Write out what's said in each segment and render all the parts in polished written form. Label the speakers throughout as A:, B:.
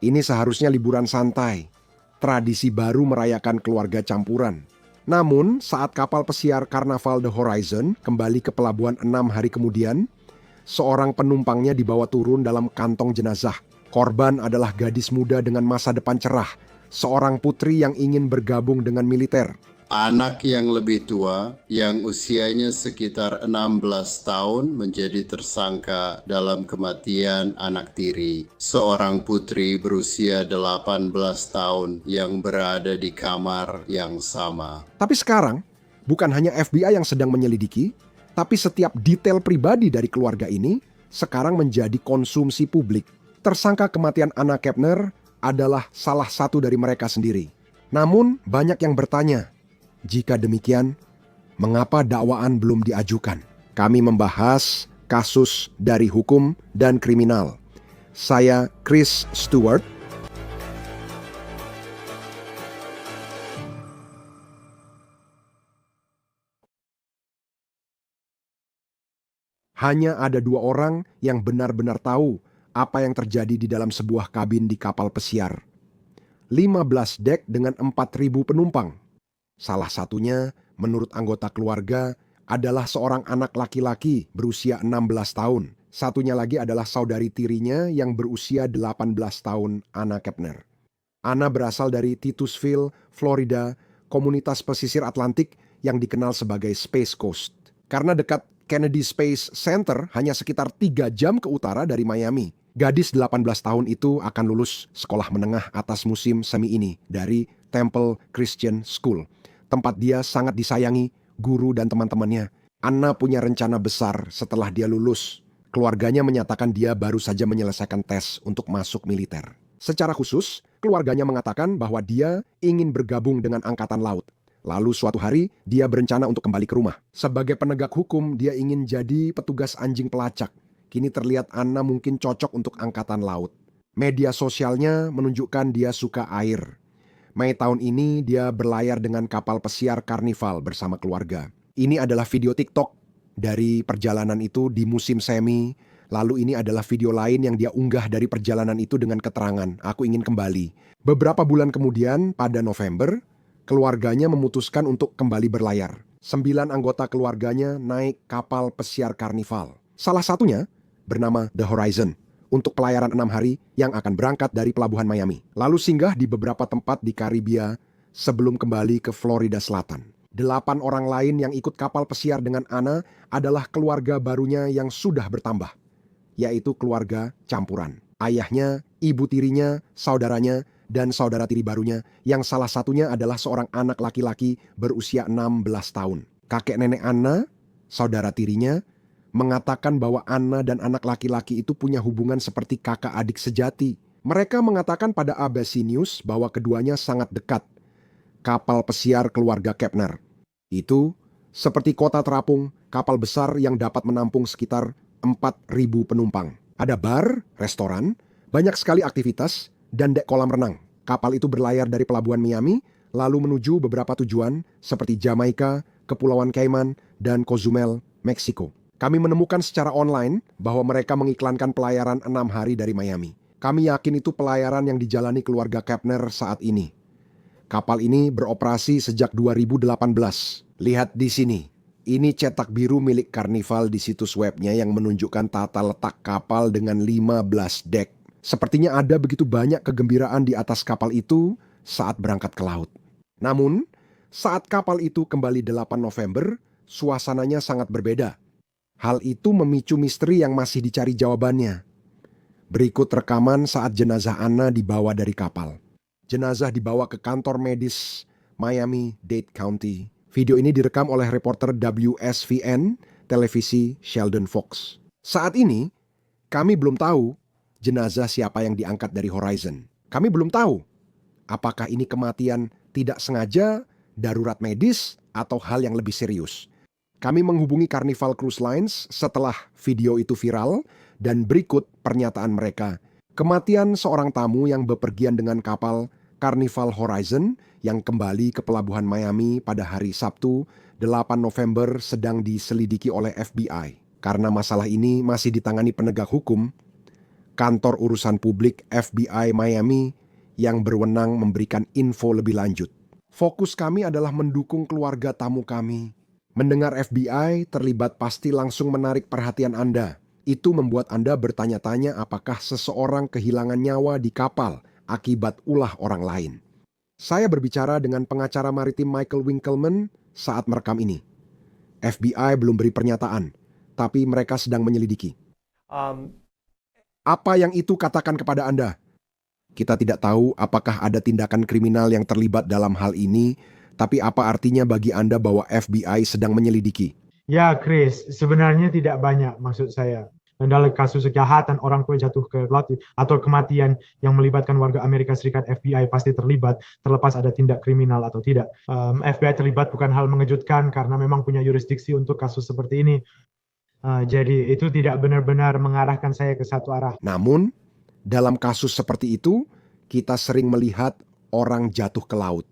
A: Ini seharusnya liburan santai, tradisi baru merayakan keluarga campuran. Namun, saat kapal pesiar Carnival The Horizon kembali ke pelabuhan 6 hari kemudian, seorang penumpangnya dibawa turun dalam kantong jenazah. Korban adalah gadis muda dengan masa depan cerah, seorang putri yang ingin bergabung dengan militer.
B: Anak yang lebih tua, yang usianya sekitar 16 tahun, menjadi tersangka dalam kematian anak tiri. Seorang putri berusia 18 tahun yang berada di kamar yang sama.
A: Tapi sekarang, bukan hanya FBI yang sedang menyelidiki, tapi setiap detail pribadi dari keluarga ini sekarang menjadi konsumsi publik. Tersangka kematian Anna Kepner adalah salah satu dari mereka sendiri. Namun, banyak yang bertanya, jika demikian, mengapa dakwaan belum diajukan? Kami membahas kasus dari hukum dan kriminal. Saya Chris Stewart. Hanya ada 2 orang yang benar-benar tahu apa yang terjadi di dalam sebuah kabin di kapal pesiar. 15 dek dengan 4.000 penumpang. Salah satunya, menurut anggota keluarga, adalah seorang anak laki-laki berusia 16 tahun. Satunya lagi adalah saudari tirinya yang berusia 18 tahun, Anna Kepner. Anna berasal dari Titusville, Florida, komunitas pesisir Atlantik yang dikenal sebagai Space Coast. Karena dekat Kennedy Space Center hanya sekitar 3 jam ke utara dari Miami. Gadis 18 tahun itu akan lulus sekolah menengah atas musim semi ini dari Temple Christian School. Tempat dia sangat disayangi guru dan teman-temannya. Anna punya rencana besar setelah dia lulus. Keluarganya menyatakan dia baru saja menyelesaikan tes untuk masuk militer. Secara khusus, keluarganya mengatakan bahwa dia ingin bergabung dengan Angkatan Laut. Lalu suatu hari, dia berencana untuk kembali ke rumah. Sebagai penegak hukum, dia ingin jadi petugas anjing pelacak. Kini terlihat Anna mungkin cocok untuk Angkatan Laut. Media sosialnya menunjukkan dia suka air. Mei tahun ini dia berlayar dengan kapal pesiar Carnival bersama keluarga. Ini adalah video TikTok dari perjalanan itu di musim semi. Lalu ini adalah video lain yang dia unggah dari perjalanan itu dengan keterangan, "Aku ingin kembali." Beberapa bulan kemudian, pada November, keluarganya memutuskan untuk kembali berlayar. 9 anggota keluarganya naik kapal pesiar Carnival. Salah satunya bernama The Horizon, untuk pelayaran 6 hari yang akan berangkat dari pelabuhan Miami. Lalu singgah di beberapa tempat di Karibia sebelum kembali ke Florida Selatan. 8 orang lain yang ikut kapal pesiar dengan Anna adalah keluarga barunya yang sudah bertambah, yaitu keluarga campuran. Ayahnya, ibu tirinya, saudaranya, dan saudara tiri barunya yang salah satunya adalah seorang anak laki-laki berusia 16 tahun. Kakek nenek Anna, saudara tirinya, mengatakan bahwa Anna dan anak laki-laki itu punya hubungan seperti kakak adik sejati. Mereka mengatakan pada ABC News bahwa keduanya sangat dekat. Kapal pesiar keluarga Kepner itu seperti kota terapung, kapal besar yang dapat menampung sekitar 4.000 penumpang. Ada bar, restoran, banyak sekali aktivitas, dan dek kolam renang. Kapal itu berlayar dari pelabuhan Miami, lalu menuju beberapa tujuan seperti Jamaika, Kepulauan Cayman, dan Cozumel, Meksiko. Kami menemukan secara online bahwa mereka mengiklankan pelayaran 6 hari dari Miami. Kami yakin itu pelayaran yang dijalani keluarga Kepner saat ini. Kapal ini beroperasi sejak 2018. Lihat di sini. Ini cetak biru milik Carnival di situs webnya yang menunjukkan tata letak kapal dengan 15 dek. Sepertinya ada begitu banyak kegembiraan di atas kapal itu saat berangkat ke laut. Namun, saat kapal itu kembali 8 November, suasananya sangat berbeda. Hal itu memicu misteri yang masih dicari jawabannya. Berikut rekaman saat jenazah Anna dibawa dari kapal. Jenazah dibawa ke kantor medis Miami-Dade County. Video ini direkam oleh reporter WSVN televisi Sheldon Fox. Saat ini, kami belum tahu jenazah siapa yang diangkat dari Horizon. Kami belum tahu apakah ini kematian tidak sengaja, darurat medis, atau hal yang lebih serius. Kami menghubungi Carnival Cruise Lines setelah video itu viral dan berikut pernyataan mereka. Kematian seorang tamu yang bepergian dengan kapal Carnival Horizon yang kembali ke pelabuhan Miami pada hari Sabtu 8 November sedang diselidiki oleh FBI. Karena masalah ini masih ditangani penegak hukum, kantor urusan publik FBI Miami yang berwenang memberikan info lebih lanjut. Fokus kami adalah mendukung keluarga tamu kami. Mendengar FBI terlibat pasti langsung menarik perhatian Anda. Itu membuat Anda bertanya-tanya apakah seseorang kehilangan nyawa di kapal akibat ulah orang lain. Saya berbicara dengan pengacara maritim Michael Winkelman saat merekam ini. FBI belum beri pernyataan, tapi mereka sedang menyelidiki. Apa yang itu katakan kepada Anda? Kita tidak tahu apakah ada tindakan kriminal yang terlibat dalam hal ini, tapi apa artinya bagi Anda bahwa FBI sedang menyelidiki?
C: Ya, Chris, sebenarnya tidak banyak maksud saya. Dan dalam kasus kejahatan orang tua jatuh ke laut atau kematian yang melibatkan warga Amerika Serikat, FBI pasti terlibat, terlepas ada tindak kriminal atau tidak. FBI terlibat bukan hal mengejutkan karena memang punya yurisdiksi untuk kasus seperti ini. Jadi itu tidak benar-benar mengarahkan saya ke satu arah.
A: Namun, dalam kasus seperti itu, kita sering melihat orang jatuh ke laut.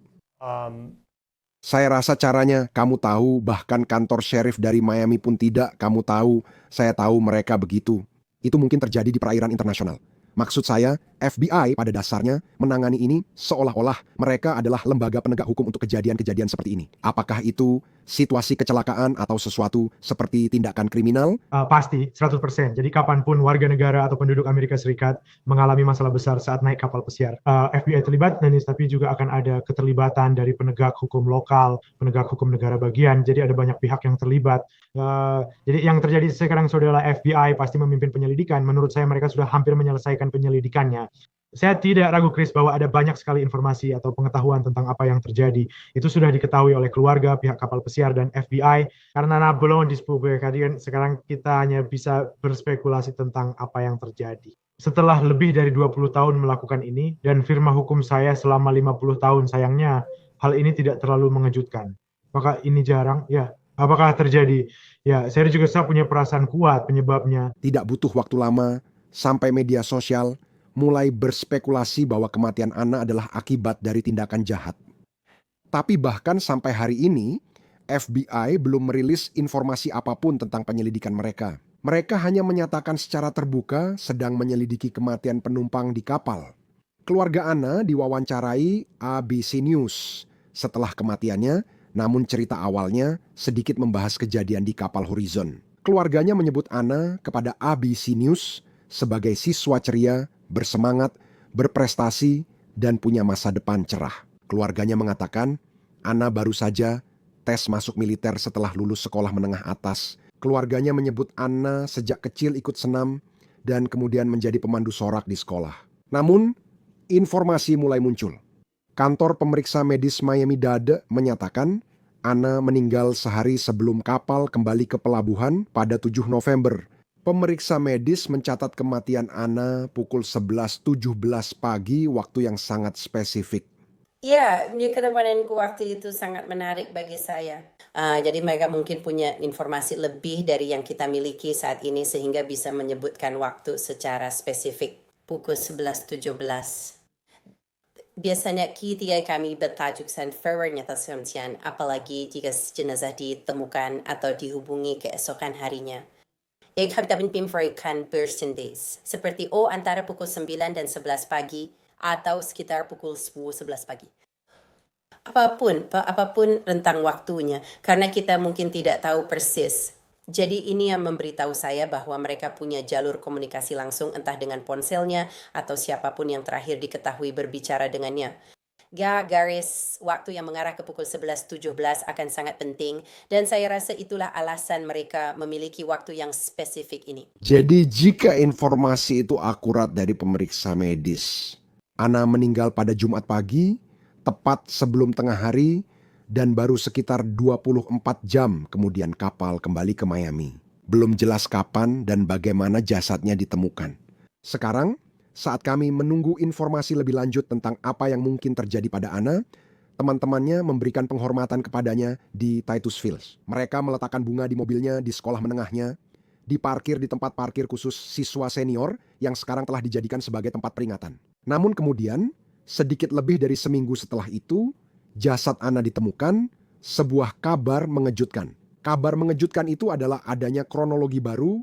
A: Saya rasa caranya kamu tahu, bahkan kantor sheriff dari Miami pun tidak. Kamu tahu, saya tahu mereka begitu. Itu mungkin terjadi di perairan internasional. Maksud saya, FBI pada dasarnya menangani ini seolah-olah mereka adalah lembaga penegak hukum untuk kejadian-kejadian seperti ini. Apakah itu situasi kecelakaan atau sesuatu seperti tindakan kriminal?
C: Pasti, 100%. Jadi kapanpun warga negara atau penduduk Amerika Serikat mengalami masalah besar saat naik kapal pesiar, FBI terlibat, dan tapi juga akan ada keterlibatan dari penegak hukum lokal, penegak hukum negara bagian. Jadi ada banyak pihak yang terlibat. Jadi yang terjadi sekarang adalah FBI pasti memimpin penyelidikan. Menurut saya mereka sudah hampir menyelesaikan penyelidikannya. Saya tidak ragu, Chris, bahwa ada banyak sekali informasi atau pengetahuan tentang apa yang terjadi. Itu sudah diketahui oleh keluarga, pihak kapal pesiar, dan FBI. Karena belum dipublikasikan, sekarang kita hanya bisa berspekulasi tentang apa yang terjadi. Setelah lebih dari 20 tahun melakukan ini, dan firma hukum saya selama 50 tahun, sayangnya, hal ini tidak terlalu mengejutkan. Maka ini jarang, ya. Apakah terjadi? Ya, saya juga punya perasaan kuat penyebabnya.
A: Tidak butuh waktu lama, sampai media sosial mulai berspekulasi bahwa kematian Anna adalah akibat dari tindakan jahat. Tapi bahkan sampai hari ini, FBI belum merilis informasi apapun tentang penyelidikan mereka. Mereka hanya menyatakan secara terbuka sedang menyelidiki kematian penumpang di kapal. Keluarga Anna diwawancarai ABC News setelah kematiannya, namun cerita awalnya sedikit membahas kejadian di kapal Horizon. Keluarganya menyebut Anna kepada ABC News sebagai siswa ceria, bersemangat, berprestasi, dan punya masa depan cerah. Keluarganya mengatakan, Anna baru saja tes masuk militer setelah lulus sekolah menengah atas. Keluarganya menyebut Anna sejak kecil ikut senam dan kemudian menjadi pemandu sorak di sekolah. Namun, informasi mulai muncul. Kantor pemeriksa medis Miami-Dade menyatakan Anna meninggal sehari sebelum kapal kembali ke pelabuhan pada 7 November. Pemeriksa medis mencatat kematian Anna pukul 11.17 pagi, waktu yang sangat spesifik.
D: Ya, ketemuanku waktu itu sangat menarik bagi saya. Jadi mereka mungkin punya informasi lebih dari yang kita miliki saat ini sehingga bisa menyebutkan waktu secara spesifik pukul 11.17. Biasanya ketika kami bertajuk Sanfernya Tasomsian, apalagi jika jenazah ditemukan atau dihubungi keesokan harinya. Yang kami dapat memberikan bursting days, seperti antara pukul 9 dan 11 pagi, atau sekitar pukul 10-11 pagi. Apapun rentang waktunya, karena kita mungkin tidak tahu persis. Jadi ini yang memberitahu saya bahwa mereka punya jalur komunikasi langsung entah dengan ponselnya atau siapapun yang terakhir diketahui berbicara dengannya. Garis waktu yang mengarah ke pukul 11.17 akan sangat penting dan saya rasa itulah alasan mereka memiliki waktu yang spesifik ini.
A: Jadi jika informasi itu akurat dari pemeriksa medis, Anna meninggal pada Jumat pagi, tepat sebelum tengah hari, dan baru sekitar 24 jam kemudian kapal kembali ke Miami. Belum jelas kapan dan bagaimana jasadnya ditemukan. Sekarang, saat kami menunggu informasi lebih lanjut tentang apa yang mungkin terjadi pada Anna, teman-temannya memberikan penghormatan kepadanya di Titus Fields. Mereka meletakkan bunga di mobilnya di sekolah menengahnya, diparkir di tempat parkir khusus siswa senior yang sekarang telah dijadikan sebagai tempat peringatan. Namun kemudian, sedikit lebih dari seminggu setelah itu, jasad Anna ditemukan, sebuah kabar mengejutkan. Kabar mengejutkan itu adalah adanya kronologi baru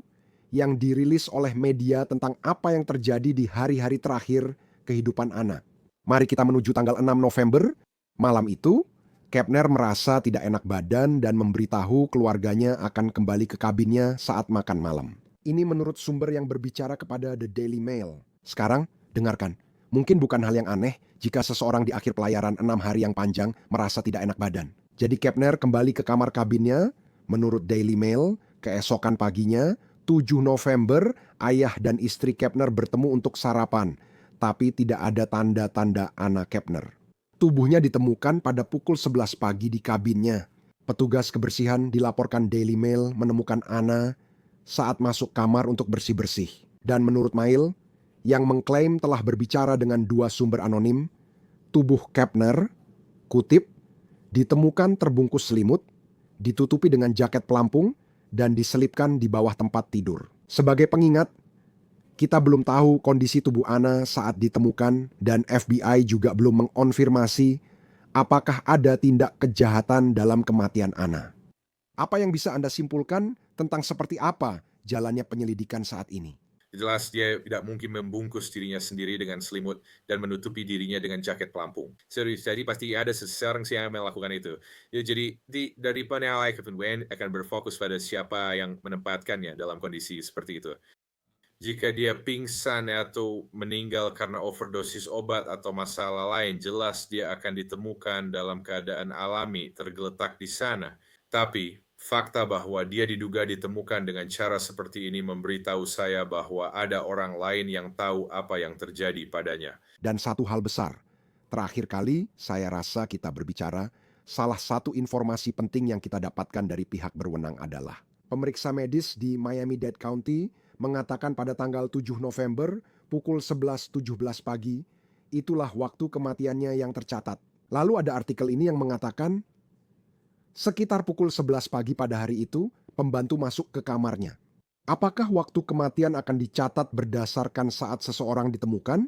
A: yang dirilis oleh media tentang apa yang terjadi di hari-hari terakhir kehidupan Anna. Mari kita menuju tanggal 6 November. Malam itu, Kepner merasa tidak enak badan dan memberitahu keluarganya akan kembali ke kabinnya saat makan malam. Ini menurut sumber yang berbicara kepada The Daily Mail. Sekarang, dengarkan. Mungkin bukan hal yang aneh jika seseorang di akhir pelayaran 6 hari yang panjang merasa tidak enak badan. Jadi Kepner kembali ke kamar kabinnya. Menurut Daily Mail, keesokan paginya, 7 November, ayah dan istri Kepner bertemu untuk sarapan. Tapi tidak ada tanda-tanda Anna Kepner. Tubuhnya ditemukan pada pukul 11 pagi di kabinnya. Petugas kebersihan dilaporkan Daily Mail menemukan Anna saat masuk kamar untuk bersih-bersih. Dan menurut Mail, yang mengklaim telah berbicara dengan 2 sumber anonim, tubuh Kepner, kutip, ditemukan terbungkus selimut, ditutupi dengan jaket pelampung, dan diselipkan di bawah tempat tidur. Sebagai pengingat, kita belum tahu kondisi tubuh Anna saat ditemukan dan FBI juga belum mengonfirmasi apakah ada tindak kejahatan dalam kematian Anna. Apa yang bisa Anda simpulkan tentang seperti apa jalannya penyelidikan saat ini?
E: Jelas dia tidak mungkin membungkus dirinya sendiri dengan selimut dan menutupi dirinya dengan jaket pelampung. Serius, jadi pasti ada seseorang yang melakukan itu. Ya, jadi dari penilai Kevin Wayne akan berfokus pada siapa yang menempatkannya dalam kondisi seperti itu. Jika dia pingsan atau meninggal karena overdosis obat atau masalah lain, jelas dia akan ditemukan dalam keadaan alami tergeletak di sana. Tapi fakta bahwa dia diduga ditemukan dengan cara seperti ini memberitahu saya bahwa ada orang lain yang tahu apa yang terjadi padanya.
A: Dan satu hal besar, terakhir kali saya rasa kita berbicara, salah satu informasi penting yang kita dapatkan dari pihak berwenang adalah pemeriksa medis di Miami-Dade County mengatakan pada tanggal 7 November pukul 11.17 pagi, itulah waktu kematiannya yang tercatat. Lalu ada artikel ini yang mengatakan, sekitar pukul 11 pagi pada hari itu, pembantu masuk ke kamarnya. Apakah waktu kematian akan dicatat berdasarkan saat seseorang ditemukan?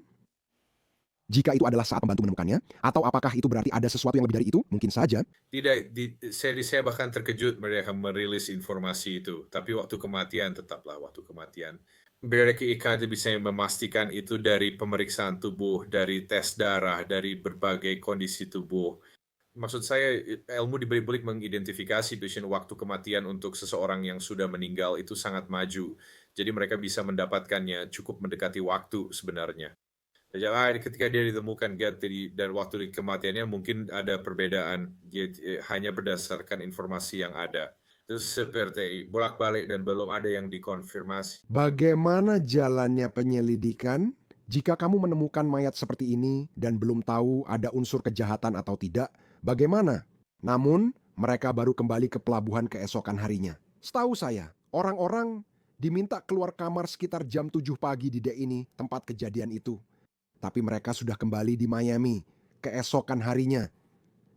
A: Jika itu adalah saat pembantu menemukannya, atau apakah itu berarti ada sesuatu yang lebih dari itu? Mungkin saja.
E: Tidak, saya bahkan terkejut mereka merilis informasi itu. Tapi waktu kematian tetaplah waktu kematian. Mereka bisa memastikan itu dari pemeriksaan tubuh, dari tes darah, dari berbagai kondisi tubuh. Maksud saya, ilmu di balik mengidentifikasi pasien waktu kematian untuk seseorang yang sudah meninggal itu sangat maju. Jadi mereka bisa mendapatkannya cukup mendekati waktu sebenarnya. Jadi ketika dia ditemukan dan waktu kematiannya mungkin ada perbedaan, hanya berdasarkan informasi yang ada. Itu seperti bolak-balik dan belum ada yang dikonfirmasi.
A: Bagaimana jalannya penyelidikan? Jika kamu menemukan mayat seperti ini dan belum tahu ada unsur kejahatan atau tidak, bagaimana? Namun, mereka baru kembali ke pelabuhan keesokan harinya. Setahu saya, orang-orang diminta keluar kamar sekitar jam 7 pagi di D ini, tempat kejadian itu. Tapi mereka sudah kembali di Miami keesokan harinya.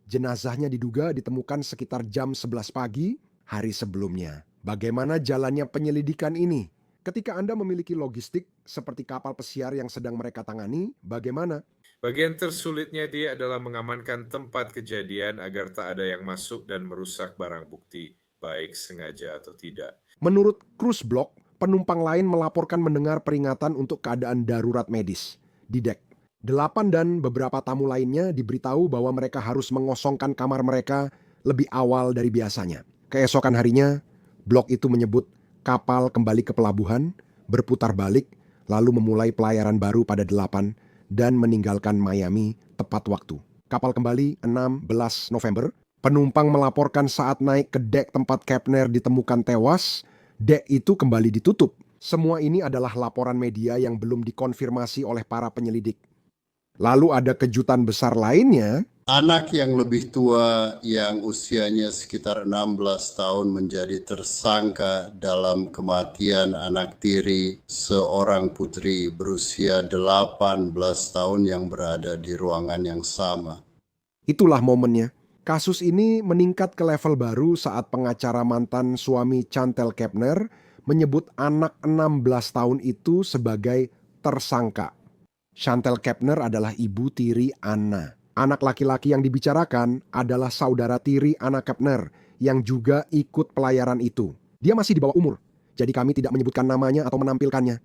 A: Jenazahnya diduga ditemukan sekitar jam 11 pagi hari sebelumnya. Bagaimana jalannya penyelidikan ini? Ketika Anda memiliki logistik seperti kapal pesiar yang sedang mereka tangani, bagaimana?
E: Bagian tersulitnya dia adalah mengamankan tempat kejadian agar tak ada yang masuk dan merusak barang bukti, baik sengaja atau tidak.
A: Menurut cruise block, penumpang lain melaporkan mendengar peringatan untuk keadaan darurat medis di dek. 8 dan beberapa tamu lainnya diberitahu bahwa mereka harus mengosongkan kamar mereka lebih awal dari biasanya. Keesokan harinya, blok itu menyebut kapal kembali ke pelabuhan, berputar balik, lalu memulai pelayaran baru pada 8 dan meninggalkan Miami tepat waktu. Kapal kembali 16 November. Penumpang melaporkan saat naik ke dek tempat Kepner ditemukan tewas, dek itu kembali ditutup. Semua ini adalah laporan media yang belum dikonfirmasi oleh para penyelidik. Lalu ada kejutan besar lainnya.
B: Anak yang lebih tua yang usianya sekitar 16 tahun menjadi tersangka dalam kematian anak tiri seorang putri berusia 18 tahun yang berada di ruangan yang sama.
A: Itulah momennya. Kasus ini meningkat ke level baru saat pengacara mantan suami Chantel Kepner menyebut anak 16 tahun itu sebagai tersangka. Chantel Kepner adalah ibu tiri Anna. Anak laki-laki yang dibicarakan adalah saudara tiri Anna Kepner yang juga ikut pelayaran itu. Dia masih di bawah umur. jadi kami tidak menyebutkan namanya atau menampilkannya.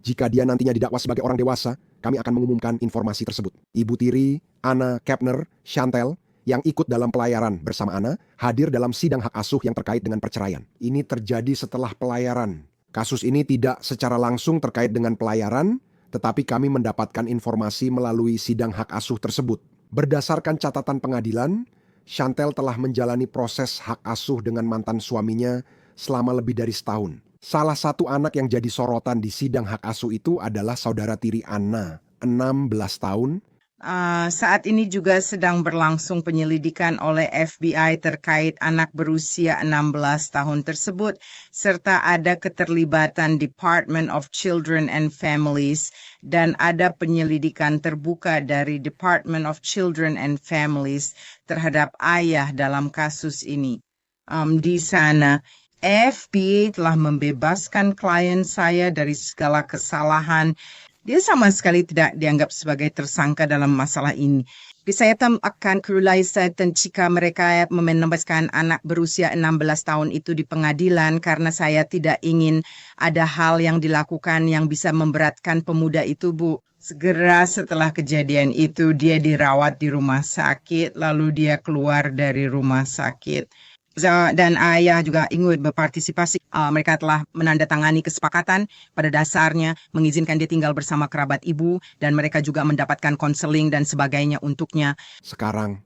A: Jika dia nantinya didakwa sebagai orang dewasa, kami akan mengumumkan informasi tersebut. Ibu tiri, Anna Kepner, Chantel, yang ikut dalam pelayaran bersama Anna, hadir dalam sidang hak asuh yang terkait dengan perceraian. Ini terjadi setelah pelayaran. Kasus ini tidak secara langsung terkait dengan pelayaran, tetapi kami mendapatkan informasi melalui sidang hak asuh tersebut. Berdasarkan catatan pengadilan, Chantel telah menjalani proses hak asuh dengan mantan suaminya selama lebih dari setahun. Salah satu anak yang jadi sorotan di sidang hak asuh itu adalah saudara tiri Anna, 16 tahun.
F: Saat ini juga sedang berlangsung penyelidikan oleh FBI terkait anak berusia 16 tahun tersebut, serta ada keterlibatan Department of Children and Families, dan ada penyelidikan terbuka dari Department of Children and Families terhadap ayah dalam kasus ini. Di sana, FBI telah membebaskan klien saya dari segala kesalahan. Dia sama sekali tidak dianggap sebagai tersangka dalam masalah ini. Saya akan kerulitan jika mereka membebaskan anak berusia 16 tahun itu di pengadilan karena saya tidak ingin ada hal yang dilakukan yang bisa memberatkan pemuda itu, Bu. Segera setelah kejadian itu dia dirawat di rumah sakit, lalu dia keluar dari rumah sakit. Dan ayah juga ingin berpartisipasi. Mereka telah menandatangani kesepakatan pada dasarnya mengizinkan dia tinggal bersama kerabat ibu dan mereka juga mendapatkan konseling dan sebagainya untuknya.
A: Sekarang,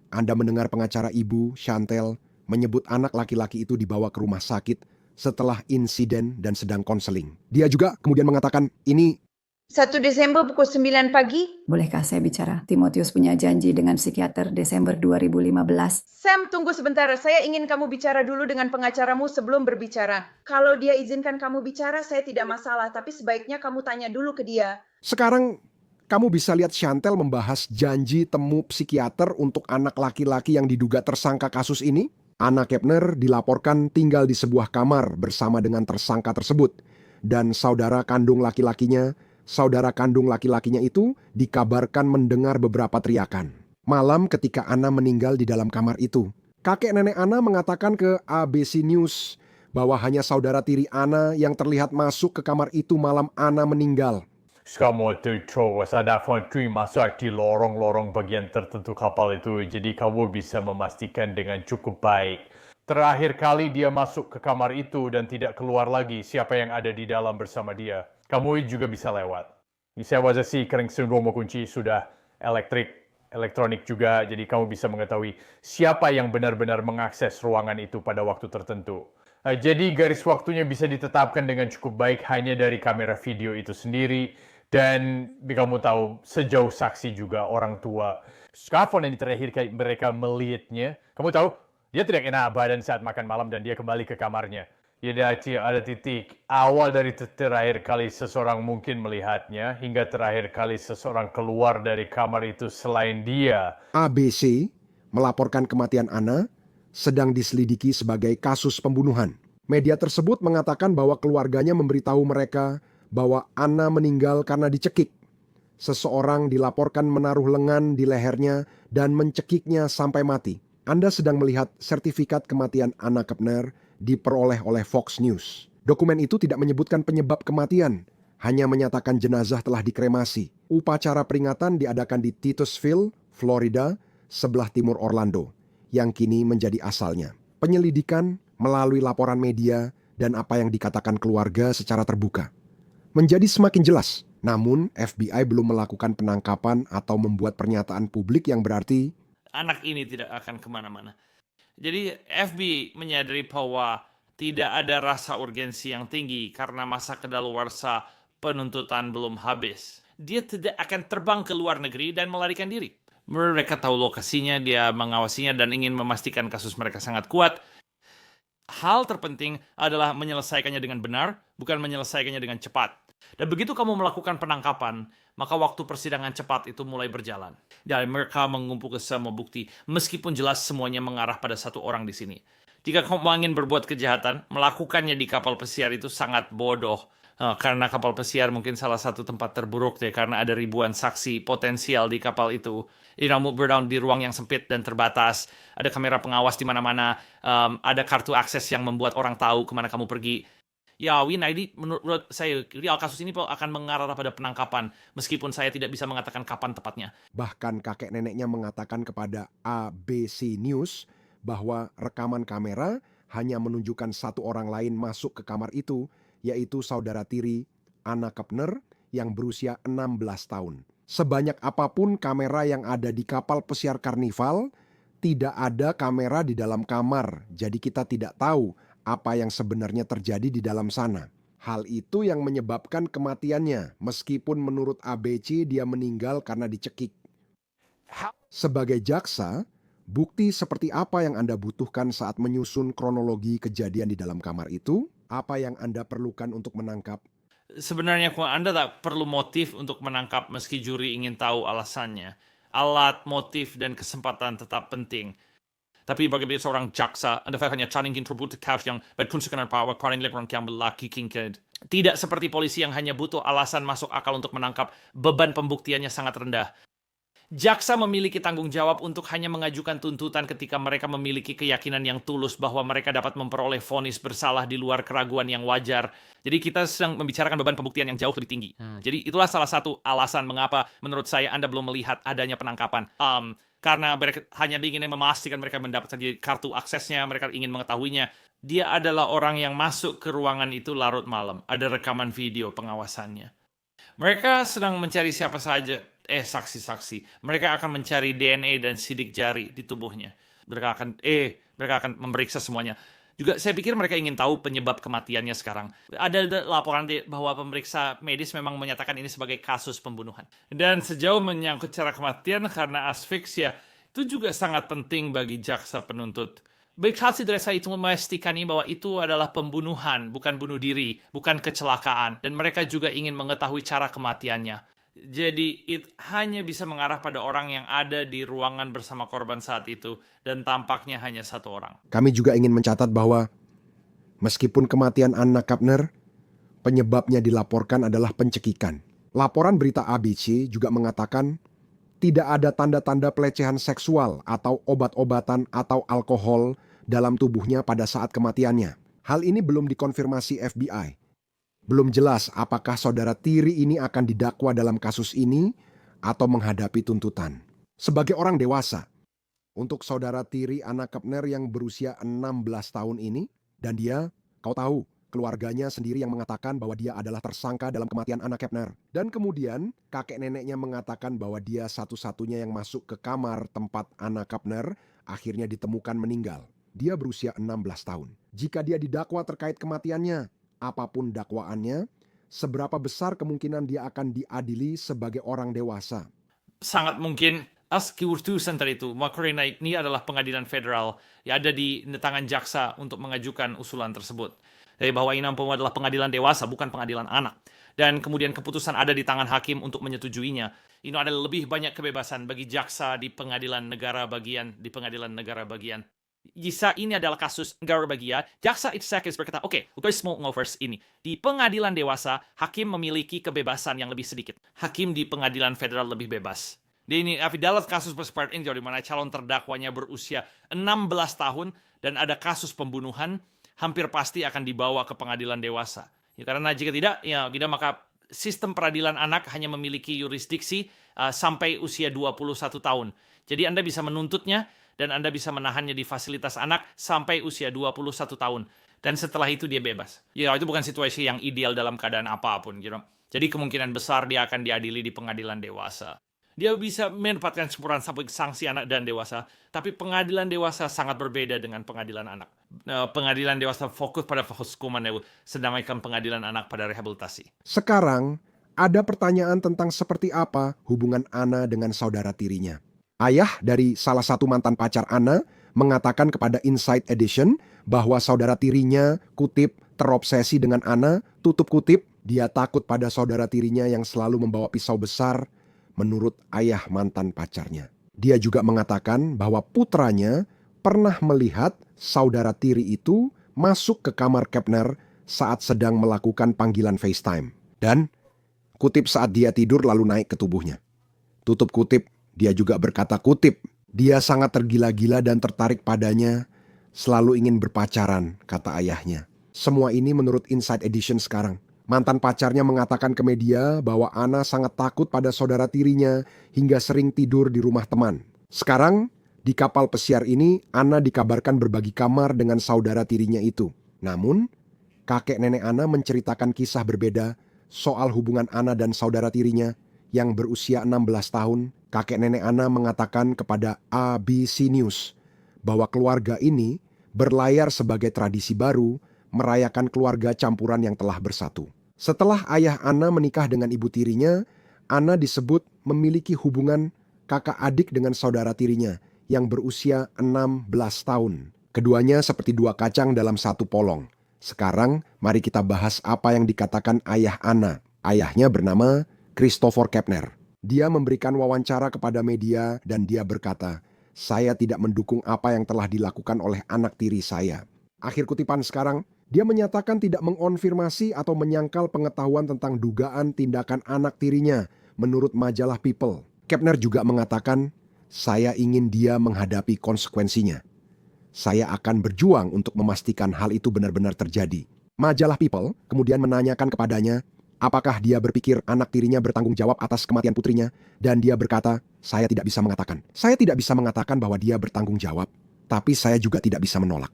A: Anda mendengar pengacara ibu, Chantel, menyebut anak laki-laki itu dibawa ke rumah sakit setelah insiden dan sedang konseling. Dia juga kemudian mengatakan, ini
G: 1 Desember pukul 9 pagi.
H: Bolehkah saya bicara? Timotius punya janji dengan psikiater Desember 2015.
G: Sam, tunggu sebentar. Saya ingin kamu bicara dulu dengan pengacaramu sebelum berbicara. Kalau dia izinkan kamu bicara, saya tidak masalah. Tapi sebaiknya kamu tanya dulu ke dia.
A: sekarang kamu bisa lihat Chantel membahas janji temu psikiater untuk anak laki-laki yang diduga tersangka kasus ini. Anna Kepner dilaporkan tinggal di sebuah kamar bersama dengan tersangka tersebut. Dan saudara kandung laki-lakinya itu dikabarkan mendengar beberapa teriakan. Malam ketika Anna meninggal di dalam kamar itu, kakek nenek Anna mengatakan ke ABC News bahwa hanya saudara tiri Anna yang terlihat masuk ke kamar itu malam Anna meninggal.
I: Kamu terus ada fontui masuk di lorong-lorong bagian tertentu kapal itu, jadi kamu bisa memastikan dengan cukup baik. Terakhir kali dia masuk ke kamar itu dan tidak keluar lagi, siapa yang ada di dalam bersama dia. Kamu juga bisa lewat. Saya wajasi kering semua kunci sudah elektronik juga, jadi kamu bisa mengetahui siapa yang benar-benar mengakses ruangan itu pada waktu tertentu. Jadi garis waktunya bisa ditetapkan dengan cukup baik hanya dari kamera video itu sendiri, dan kamu tahu sejauh saksi juga orang tua. Kapan yang terakhir mereka melihatnya, kamu tahu dia tidak enak badan saat makan malam dan dia kembali ke kamarnya. Ya, ada titik awal dari terakhir kali seseorang mungkin melihatnya hingga terakhir kali seseorang keluar dari kamar itu selain dia.
A: ABC melaporkan kematian Anna sedang diselidiki sebagai kasus pembunuhan. Media tersebut mengatakan bahwa keluarganya memberitahu mereka bahwa Anna meninggal karena dicekik. Seseorang dilaporkan menaruh lengan di lehernya dan mencekiknya sampai mati. Anda sedang melihat sertifikat kematian Anna Kepner diperoleh oleh Fox News. Dokumen itu tidak menyebutkan penyebab kematian, hanya menyatakan jenazah telah dikremasi. Upacara peringatan diadakan di Titusville, Florida, sebelah timur Orlando, yang kini menjadi asalnya. Penyelidikan melalui laporan media dan apa yang dikatakan keluarga secara terbuka menjadi semakin jelas. Namun, FBI belum melakukan penangkapan atau membuat pernyataan publik yang berarti
J: anak ini tidak akan kemana-mana. Jadi FBI menyadari bahwa tidak ada rasa urgensi yang tinggi karena masa kedaluarsa penuntutan belum habis. Dia tidak akan terbang ke luar negeri dan melarikan diri. Mereka tahu lokasinya, dia mengawasinya dan ingin memastikan kasus mereka sangat kuat. Hal terpenting adalah menyelesaikannya dengan benar, bukan menyelesaikannya dengan cepat. Dan begitu kamu melakukan penangkapan, maka waktu persidangan cepat itu mulai berjalan. Dan mereka mengumpulkan semua bukti, meskipun jelas semuanya mengarah pada satu orang di sini. Jika kamu ingin berbuat kejahatan, melakukannya di kapal pesiar itu sangat bodoh. Karena kapal pesiar mungkin salah satu tempat terburuk deh, karena ada ribuan saksi potensial di kapal itu. Kamu berada di ruang yang sempit dan terbatas. Ada kamera pengawas di mana-mana. Ada kartu akses yang membuat orang tahu kemana kamu pergi. Ya, Wina, ini menurut saya, real kasus ini akan mengarah pada penangkapan, meskipun saya tidak bisa mengatakan kapan tepatnya.
A: Bahkan kakek neneknya mengatakan kepada ABC News bahwa rekaman kamera hanya menunjukkan satu orang lain masuk ke kamar itu, yaitu saudara tiri Anna Kepner yang berusia 16 tahun. Sebanyak apapun kamera yang ada di kapal pesiar Karnival, tidak ada kamera di dalam kamar, jadi kita tidak tahu apa yang sebenarnya terjadi di dalam sana. Hal itu yang menyebabkan kematiannya, meskipun menurut ABC dia meninggal karena dicekik. Sebagai jaksa, bukti seperti apa yang Anda butuhkan saat menyusun kronologi kejadian di dalam kamar itu? Apa yang Anda perlukan untuk menangkap?
J: Sebenarnya Anda tak perlu motif untuk menangkap meski juri ingin tahu alasannya. Alat, motif, dan kesempatan tetap penting. Tapi bagi seorang jaksa, Anda hanya saling ingin terbukti kasus yang berkunjungan bahwa paling lebih yang berlaki kingked. Tidak seperti polisi yang hanya butuh alasan masuk akal untuk menangkap, beban pembuktiannya sangat rendah. Jaksa memiliki tanggung jawab untuk hanya mengajukan tuntutan ketika mereka memiliki keyakinan yang tulus bahwa mereka dapat memperoleh vonis bersalah di luar keraguan yang wajar. Jadi kita sedang membicarakan beban pembuktian yang jauh lebih tinggi. Jadi itulah salah satu alasan mengapa menurut saya Anda belum melihat adanya penangkapan. Karena mereka hanya ingin memastikan mereka mendapatkan kartu aksesnya, mereka ingin mengetahuinya. Dia adalah orang yang masuk ke ruangan itu larut malam. Ada rekaman video pengawasannya. Mereka sedang mencari siapa saja, saksi-saksi. Mereka akan mencari DNA dan sidik jari di tubuhnya. Mereka akan memeriksa semuanya. Juga saya pikir mereka ingin tahu penyebab kematiannya sekarang. Ada laporan bahwa pemeriksa medis memang menyatakan ini sebagai kasus pembunuhan. Dan sejauh menyangkut cara kematian karena asfiksia, itu juga sangat penting bagi jaksa penuntut. Berhasil dari saya itu memastikan bahwa itu adalah pembunuhan, bukan bunuh diri, bukan kecelakaan. Dan mereka juga ingin mengetahui cara kematiannya. Jadi hanya bisa mengarah pada orang yang ada di ruangan bersama korban saat itu. Dan tampaknya hanya satu orang.
A: Kami juga ingin mencatat bahwa meskipun kematian Anna Kepner, penyebabnya dilaporkan adalah pencekikan. Laporan berita ABC juga mengatakan tidak ada tanda-tanda pelecehan seksual atau obat-obatan atau alkohol dalam tubuhnya pada saat kematiannya. Hal ini belum dikonfirmasi FBI. Belum jelas apakah saudara tiri ini akan didakwa dalam kasus ini atau menghadapi tuntutan. Sebagai orang dewasa, untuk saudara tiri Anna Kepner yang berusia 16 tahun ini, dan dia, kau tahu, keluarganya sendiri yang mengatakan bahwa dia adalah tersangka dalam kematian Anna Kepner. Dan kemudian kakek neneknya mengatakan bahwa dia satu-satunya yang masuk ke kamar tempat Anna Kepner akhirnya ditemukan meninggal. Dia berusia 16 tahun. Jika dia didakwa terkait kematiannya, apapun dakwaannya, seberapa besar kemungkinan dia akan diadili sebagai orang dewasa?
J: Sangat mungkin. Keputusan itu, karena ini adalah pengadilan federal yang ada di tangan jaksa untuk mengajukan usulan tersebut. Jadi bahwa ini adalah pengadilan dewasa, bukan pengadilan anak. Dan kemudian keputusan ada di tangan hakim untuk menyetujuinya. Ini ada lebih banyak kebebasan bagi jaksa di pengadilan negara bagian. Jika ini adalah kasus negara bagian, jaksa Itsekis berkata, oke, small first ini. Di pengadilan dewasa, hakim memiliki kebebasan yang lebih sedikit. Hakim di pengadilan federal lebih bebas. Ini dalam kasus seperti ini, di mana calon terdakwanya berusia 16 tahun dan ada kasus pembunuhan, hampir pasti akan dibawa ke pengadilan dewasa. Ya, karena jika tidak, maka sistem peradilan anak hanya memiliki yurisdiksi sampai usia 21 tahun. Jadi Anda bisa menuntutnya dan Anda bisa menahannya di fasilitas anak sampai usia 21 tahun. Dan setelah itu dia bebas. Ya, itu bukan situasi yang ideal dalam keadaan apapun. Jadi kemungkinan besar dia akan diadili di pengadilan dewasa. Dia bisa mendapatkan campuran sanksi anak dan dewasa, tapi pengadilan dewasa sangat berbeda dengan pengadilan anak. Pengadilan dewasa fokus pada hukuman, sedangkan pengadilan anak pada rehabilitasi.
A: Sekarang, ada pertanyaan tentang seperti apa hubungan Anna dengan saudara tirinya. Ayah dari salah satu mantan pacar Anna mengatakan kepada Inside Edition bahwa saudara tirinya, kutip, terobsesi dengan Anna, tutup kutip, dia takut pada saudara tirinya yang selalu membawa pisau besar, menurut ayah mantan pacarnya. Dia juga mengatakan bahwa putranya pernah melihat saudara tiri itu masuk ke kamar Kepner saat sedang melakukan panggilan FaceTime. Dan, kutip, saat dia tidur lalu naik ke tubuhnya. Tutup kutip, dia juga berkata kutip, dia sangat tergila-gila dan tertarik padanya, selalu ingin berpacaran, kata ayahnya. Semua ini menurut Inside Edition sekarang. Mantan pacarnya mengatakan ke media bahwa Anna sangat takut pada saudara tirinya hingga sering tidur di rumah teman. Sekarang, di kapal pesiar ini, Anna dikabarkan berbagi kamar dengan saudara tirinya itu. Namun, kakek nenek Anna menceritakan kisah berbeda soal hubungan Anna dan saudara tirinya yang berusia 16 tahun. Kakek nenek Anna mengatakan kepada ABC News bahwa keluarga ini berlayar sebagai tradisi baru merayakan keluarga campuran yang telah bersatu. Setelah ayah Anna menikah dengan ibu tirinya, Anna disebut memiliki hubungan kakak adik dengan saudara tirinya yang berusia 16 tahun. Keduanya seperti dua kacang dalam satu polong. Sekarang mari kita bahas apa yang dikatakan ayah Anna. Ayahnya bernama Christopher Kepner. Dia memberikan wawancara kepada media dan dia berkata, "Saya tidak mendukung apa yang telah dilakukan oleh anak tiri saya." Akhir kutipan sekarang, dia menyatakan tidak mengonfirmasi atau menyangkal pengetahuan tentang dugaan tindakan anak tirinya menurut majalah People. Kepner juga mengatakan, "Saya ingin dia menghadapi konsekuensinya. Saya akan berjuang untuk memastikan hal itu benar-benar terjadi." Majalah People kemudian menanyakan kepadanya, apakah dia berpikir anak tirinya bertanggung jawab atas kematian putrinya? Dan dia berkata, "Saya tidak bisa mengatakan. Saya tidak bisa mengatakan bahwa dia bertanggung jawab, tapi saya juga tidak bisa menolak.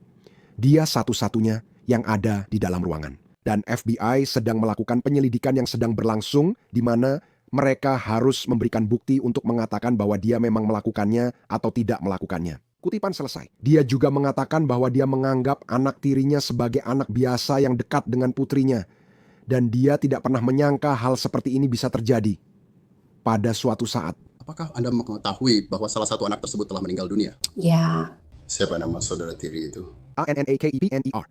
A: Dia satu-satunya yang ada di dalam ruangan." Dan FBI sedang melakukan penyelidikan yang sedang berlangsung di mana mereka harus memberikan bukti untuk mengatakan bahwa dia memang melakukannya atau tidak melakukannya. Kutipan selesai. Dia juga mengatakan bahwa dia menganggap anak tirinya sebagai anak biasa yang dekat dengan putrinya. Dan dia tidak pernah menyangka hal seperti ini bisa terjadi pada suatu saat.
B: Apakah Anda mengetahui bahwa salah satu anak tersebut telah meninggal dunia?
D: Ya,
B: Siapa nama saudara tiri itu?
A: ANNAKEPNER.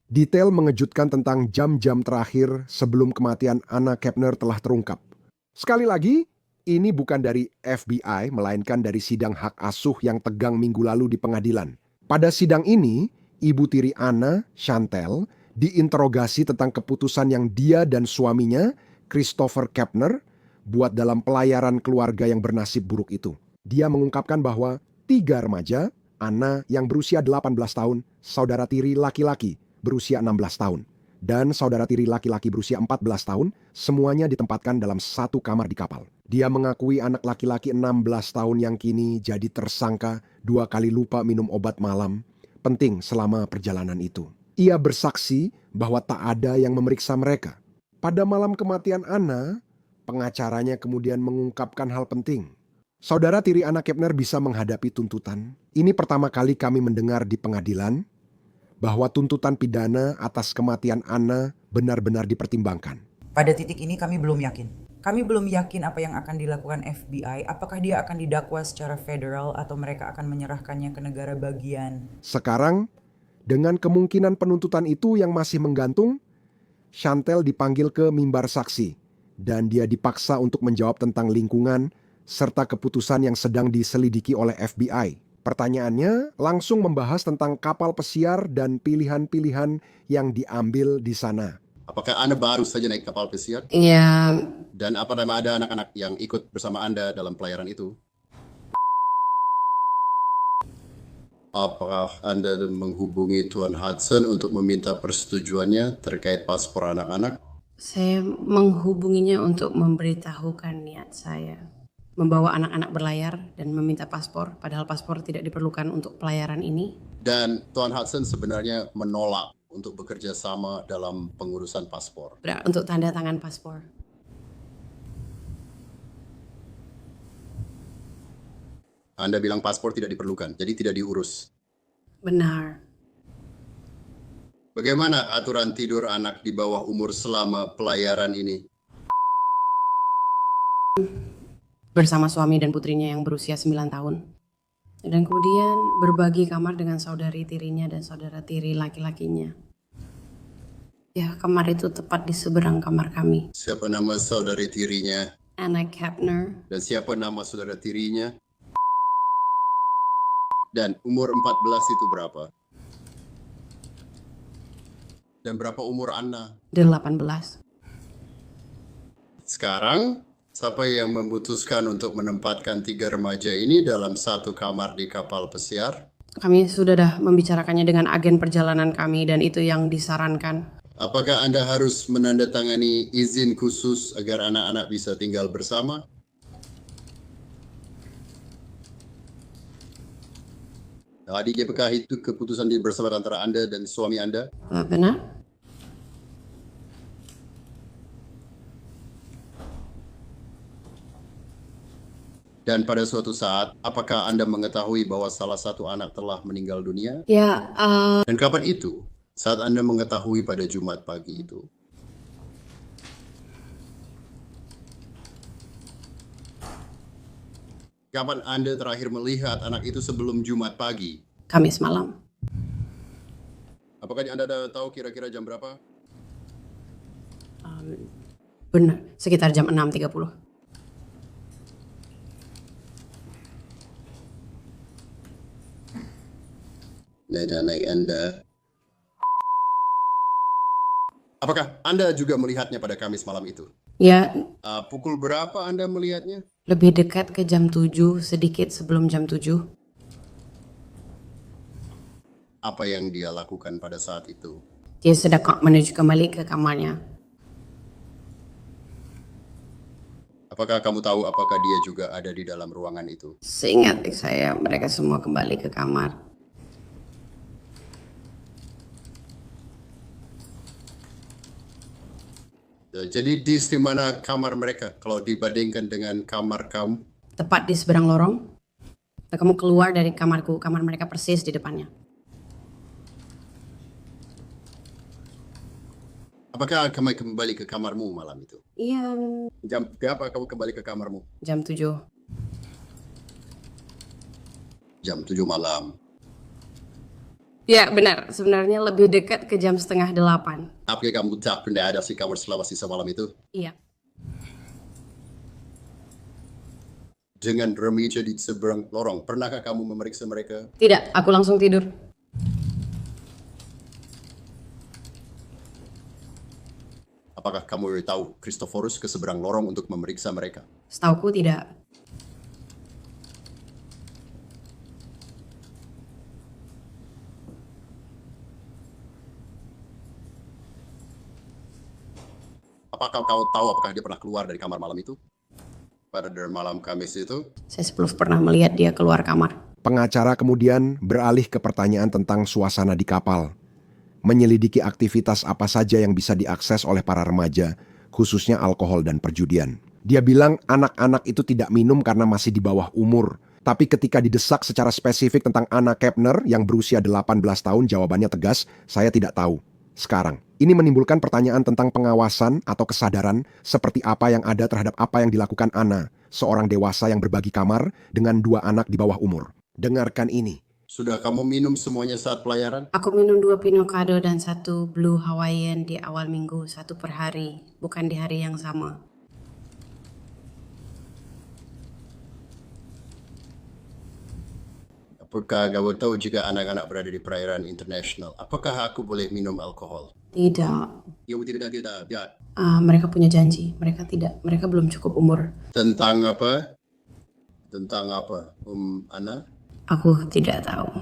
A: Detail mengejutkan tentang jam-jam terakhir sebelum kematian Anna Kepner telah terungkap. Sekali lagi, ini bukan dari FBI, melainkan dari sidang hak asuh yang tegang minggu lalu di pengadilan. Pada sidang ini, ibu tiri Anna, Chantel, diinterogasi tentang keputusan yang dia dan suaminya, Christopher Kepner, buat dalam pelayaran keluarga yang bernasib buruk itu. Dia mengungkapkan bahwa 3 remaja, Anna yang berusia 18 tahun, saudara tiri laki-laki berusia 16 tahun, dan saudara tiri laki-laki berusia 14 tahun, semuanya ditempatkan dalam satu kamar di kapal. Dia mengakui anak laki-laki 16 tahun yang kini jadi tersangka 2 kali lupa minum obat malam penting selama perjalanan itu. Ia bersaksi bahwa tak ada yang memeriksa mereka. Pada malam kematian Anna, pengacaranya kemudian mengungkapkan hal penting. Saudara tiri Anna Kepner bisa menghadapi tuntutan. Ini pertama kali kami mendengar di pengadilan bahwa tuntutan pidana atas kematian Anna benar-benar dipertimbangkan.
K: Pada titik ini kami belum yakin. Kami belum yakin apa yang akan dilakukan FBI, apakah dia akan didakwa secara federal atau mereka akan menyerahkannya ke negara bagian.
A: Sekarang, dengan kemungkinan penuntutan itu yang masih menggantung, Chantel dipanggil ke mimbar saksi dan dia dipaksa untuk menjawab tentang lingkungan serta keputusan yang sedang diselidiki oleh FBI. Pertanyaannya langsung membahas tentang kapal pesiar dan pilihan-pilihan yang diambil di sana.
B: Apakah Anda baru saja naik kapal pesiar?
D: ya,
B: Dan apa nama ada anak-anak yang ikut bersama Anda dalam pelayaran itu? Apakah Anda menghubungi Tuan Hudson untuk meminta persetujuannya terkait paspor anak-anak?
L: Saya menghubunginya untuk memberitahukan niat saya membawa anak-anak berlayar dan meminta paspor, padahal paspor tidak diperlukan untuk pelayaran ini.
B: Dan Tuan Hudson sebenarnya menolak untuk bekerja sama dalam pengurusan paspor.
L: Untuk tanda tangan paspor.
B: Anda bilang paspor tidak diperlukan, jadi tidak diurus.
L: Benar.
B: Bagaimana aturan tidur anak di bawah umur selama pelayaran ini?
L: Bersama suami dan putrinya yang berusia 9 tahun. Dan kemudian berbagi kamar dengan saudari tirinya dan saudara tiri laki-lakinya. Ya, kamar itu tepat di seberang kamar kami.
B: Siapa nama saudari tirinya?
L: Anna Kepner.
B: Dan siapa nama saudara tirinya? Dan umur 14 itu berapa? Dan berapa umur Anna?
L: 18.
B: Sekarang, siapa yang memutuskan untuk menempatkan 3 remaja ini dalam satu kamar di kapal pesiar?
L: Kami sudah membicarakannya dengan agen perjalanan kami dan itu yang disarankan.
B: Apakah Anda harus menandatangani izin khusus agar anak-anak bisa tinggal bersama? Jadi, apakah itu keputusan bersama antara Anda dan suami Anda?
L: Benar?
B: Dan pada suatu saat, apakah Anda mengetahui bahwa salah satu anak telah meninggal dunia?
L: Ya,
B: Dan kapan itu? Saat Anda mengetahui pada Jumat pagi itu. Kapan Anda terakhir melihat anak itu sebelum Jumat pagi?
L: Kamis malam.
B: Apakah Anda tahu kira-kira jam berapa?
L: Benar, sekitar jam 6.30.
B: Nenek Anda. Apakah Anda juga melihatnya pada Kamis malam itu?
L: Ya,
B: Pukul berapa Anda melihatnya?
L: lebih dekat ke jam 7, sedikit sebelum jam 7.
B: Apa yang dia lakukan pada saat itu?
L: Dia sedang menuju kembali ke kamarnya.
B: Apakah kamu tahu apakah dia juga ada di dalam ruangan itu?
L: Seingat saya, mereka semua kembali ke kamar.
B: Jadi di mana kamar mereka kalau dibandingkan dengan kamar kamu?
L: Tepat di seberang lorong. Kamu keluar dari kamarku, kamar mereka persis di depannya.
B: Apakah kamu kembali ke kamarmu malam itu?
L: Iya.
B: Jam berapa kamu kembali ke kamarmu?
L: Jam 7.
B: Jam 7 malam.
L: Ya, benar. Sebenarnya lebih dekat ke jam setengah 8.
B: Apakah kamu tak pernah ada di kamar selama sisa malam itu?
L: Iya.
B: Dengan remaja di seberang lorong, pernahkah kamu memeriksa mereka?
L: Tidak, aku langsung tidur.
B: Apakah kamu tahu Christophorus ke seberang lorong untuk memeriksa mereka?
L: Setauku tidak.
B: Apakah kau tahu apakah dia pernah keluar dari kamar malam itu? Pada malam Kamis itu?
L: Saya belum pernah melihat dia keluar kamar.
A: Pengacara kemudian beralih ke pertanyaan tentang suasana di kapal. Menyelidiki aktivitas apa saja yang bisa diakses oleh para remaja, khususnya alkohol dan perjudian. Dia bilang anak-anak itu tidak minum karena masih di bawah umur. Tapi ketika didesak secara spesifik tentang Anna Kepner yang berusia 18 tahun, jawabannya tegas, saya tidak tahu. Sekarang, ini menimbulkan pertanyaan tentang pengawasan atau kesadaran seperti apa yang ada terhadap apa yang dilakukan Anna, seorang dewasa yang berbagi kamar dengan 2 anak di bawah umur. Dengarkan ini.
B: Sudah kamu minum semuanya saat pelayaran?
L: Aku minum 2 Pinocchio dan 1 Blue Hawaiian di awal minggu, 1 per hari, bukan di hari yang sama.
B: Apakah kamu tahu jika anak-anak berada di perairan internasional, apakah aku boleh minum alkohol?
L: Tidak.
B: Ya, tidak.
L: Mereka punya janji, mereka tidak, mereka belum cukup umur.
B: Tentang apa? Tentang apa, Anna?
L: Aku tidak tahu.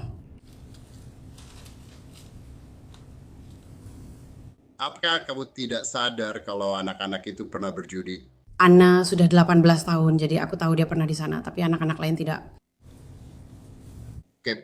B: Apakah kamu tidak sadar kalau anak-anak itu pernah berjudi?
L: Anna sudah 18 tahun, jadi aku tahu dia pernah di sana, tapi anak-anak lain tidak.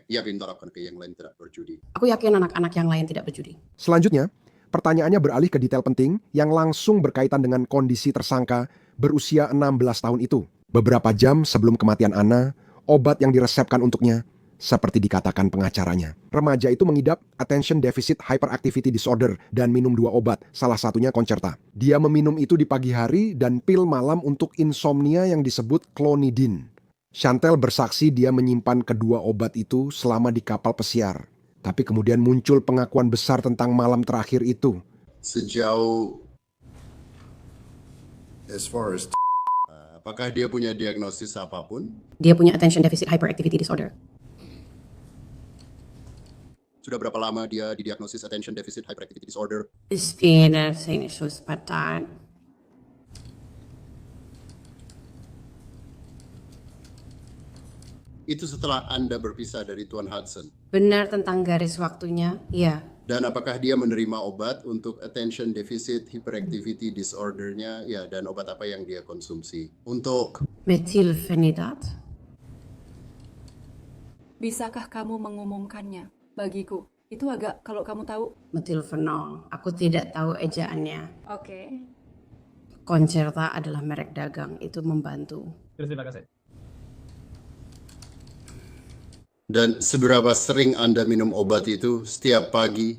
B: Ya, pintar akan ke yang lain tidak berjudi.
L: Aku yakin anak-anak yang lain tidak berjudi.
A: Selanjutnya, pertanyaannya beralih ke detail penting yang langsung berkaitan dengan kondisi tersangka berusia 16 tahun itu. Beberapa jam sebelum kematian Anna, obat yang diresepkan untuknya, seperti dikatakan pengacaranya. Remaja itu mengidap Attention Deficit Hyperactivity Disorder dan minum 2 obat, salah satunya Concerta. Dia meminum itu di pagi hari dan pil malam untuk insomnia yang disebut Clonidine. Chantel bersaksi dia menyimpan kedua obat itu selama di kapal pesiar. Tapi kemudian muncul pengakuan besar tentang malam terakhir itu.
B: Sejauh apakah dia punya diagnosis apapun?
L: Dia punya Attention Deficit Hyperactivity Disorder.
B: Sudah berapa lama dia didiagnosis Attention Deficit Hyperactivity Disorder?
L: Es viene sin sus patas.
B: Itu setelah Anda berpisah dari Tuan Hudson.
L: Benar tentang garis waktunya, iya.
B: Dan apakah dia menerima obat untuk attention deficit hyperactivity disorder-nya? Ya, dan obat apa yang dia konsumsi? Untuk
L: Methylphenidat.
M: Bisakah kamu mengumumkannya bagiku? Itu agak, kalau kamu tahu.
L: Methylphenol. Aku tidak tahu ejaannya.
M: Oke.
L: Concerta adalah merek dagang, itu membantu.
N: Terima kasih.
B: Dan seberapa sering Anda minum obat itu setiap pagi?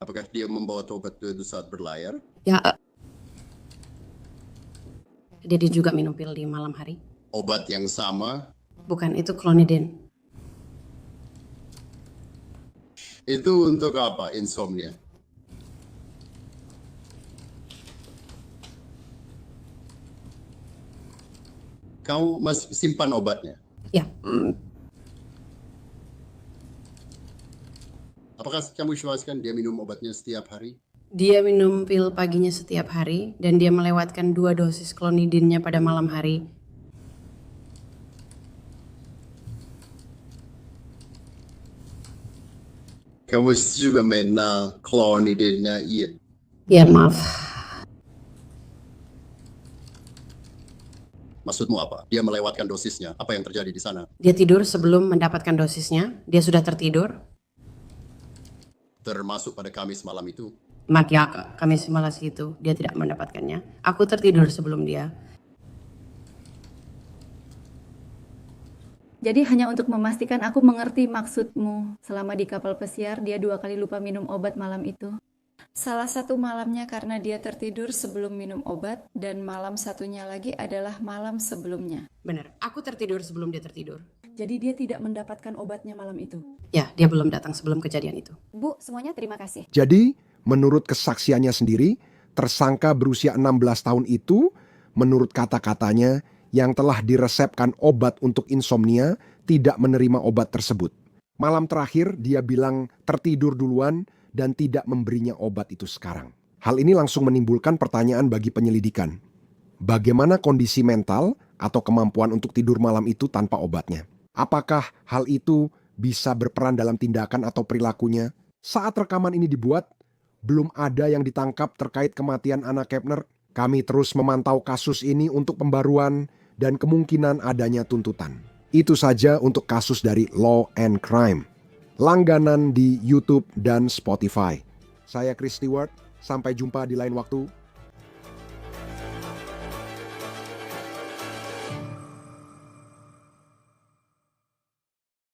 B: Apakah dia membawa obat itu saat berlayar?
L: Ya, dia juga minum pil di malam hari.
B: Obat yang sama?
L: Bukan, itu clonidine.
B: Itu untuk apa? Insomnia. Kamu masih simpan obatnya?
L: Ya.
B: Apakah kamu isyaratkan dia minum obatnya setiap hari?
L: Dia minum pil paginya setiap hari dan dia melewatkan 2 dosis clonidine-nya pada malam hari.
B: Kamu juga mengenal clonidine-nya, iya?
L: Ya, maaf.
B: Maksudmu apa? Dia melewatkan dosisnya. Apa yang terjadi di sana?
L: Dia tidur sebelum mendapatkan dosisnya. Dia sudah tertidur.
B: Termasuk pada Kamis malam itu.
L: Maka kami simulasi itu, dia tidak mendapatkannya. Aku tertidur sebelum dia.
M: Jadi hanya untuk memastikan aku mengerti maksudmu. Selama di kapal pesiar, dia 2 kali lupa minum obat malam itu. Salah satu malamnya karena dia tertidur sebelum minum obat, dan malam satunya lagi adalah malam sebelumnya.
L: Benar, aku tertidur sebelum dia tertidur.
M: Jadi dia tidak mendapatkan obatnya malam itu.
L: Ya, dia belum datang sebelum kejadian itu.
M: Bu, semuanya terima kasih.
A: Jadi, menurut kesaksiannya sendiri, tersangka berusia 16 tahun itu, menurut kata-katanya, yang telah diresepkan obat untuk insomnia, tidak menerima obat tersebut. Malam terakhir, dia bilang tertidur duluan dan tidak memberinya obat itu sekarang. Hal ini langsung menimbulkan pertanyaan bagi penyelidikan. Bagaimana kondisi mental atau kemampuan untuk tidur malam itu tanpa obatnya? Apakah hal itu bisa berperan dalam tindakan atau perilakunya? Saat rekaman ini dibuat, belum ada yang ditangkap terkait kematian Anna Kepner. Kami terus memantau kasus ini untuk pembaruan dan kemungkinan adanya tuntutan. Itu saja untuk kasus dari Law and Crime. Langganan di YouTube dan Spotify. Saya Chris Stewart, sampai jumpa di lain waktu.